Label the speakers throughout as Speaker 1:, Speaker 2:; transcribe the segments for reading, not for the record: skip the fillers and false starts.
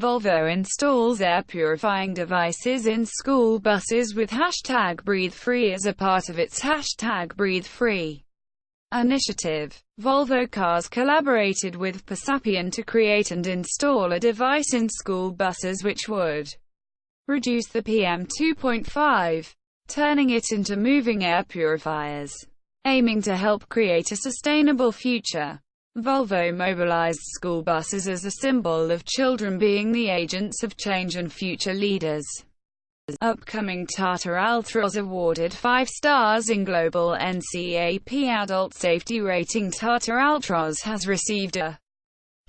Speaker 1: Volvo installs air purifying devices in school buses with #BreatheFree as a part of its #BreatheFree initiative. Volvo Cars collaborated with Persapien to create and install a device in school buses which would reduce the PM2.5, turning it into moving air purifiers. Aiming to help create a sustainable future, Volvo mobilized school buses as a symbol of children being the agents of change and future leaders. Upcoming Tata Altroz awarded 5 stars in Global NCAP Adult Safety Rating. Tata Altroz has received a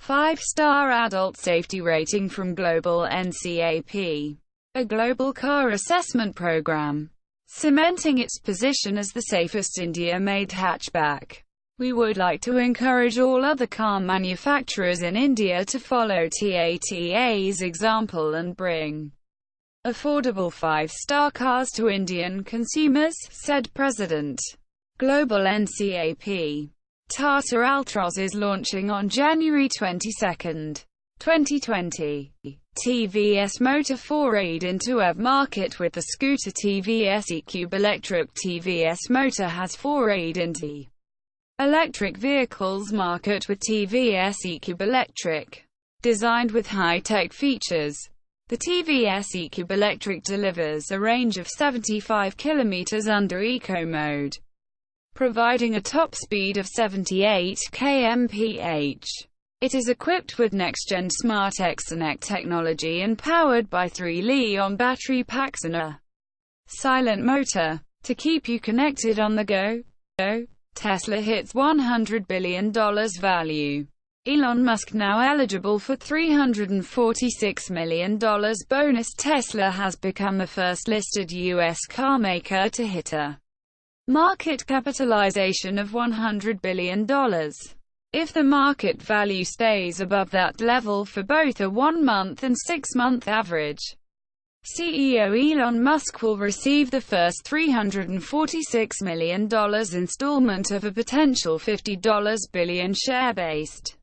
Speaker 1: 5-star adult safety rating from Global NCAP, a global car assessment program, cementing its position as the safest India-made hatchback. We would like to encourage all other car manufacturers in India to follow Tata's example and bring affordable 5-star cars to Indian consumers, said President. Global NCAP. Tata Altroz is launching on January 22, 2020. TVS Motor forayed into EV market with the scooter TVS iQube electric. TVS Motor has forayed into electric vehicles market with TVS iQube electric. Designed with high-tech features, the TVS iQube electric delivers a range of 75 km under eco mode, providing a top speed of 78 km/h. It is equipped with next-gen smart Xconnect technology and powered by 3 Li-ion battery packs and a silent motor to keep you connected on the go. Tesla hits $100 billion value. Elon Musk now eligible for $346 million bonus. Tesla has become the first listed U.S. car maker to hit a market capitalization of $100 billion. If the market value stays above that level for both a 1-month and 6-month average, CEO Elon Musk will receive the first $346 million installment of a potential $50 billion share-based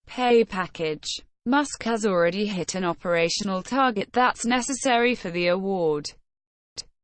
Speaker 1: pay package. Musk has already hit an operational target that's necessary for the award.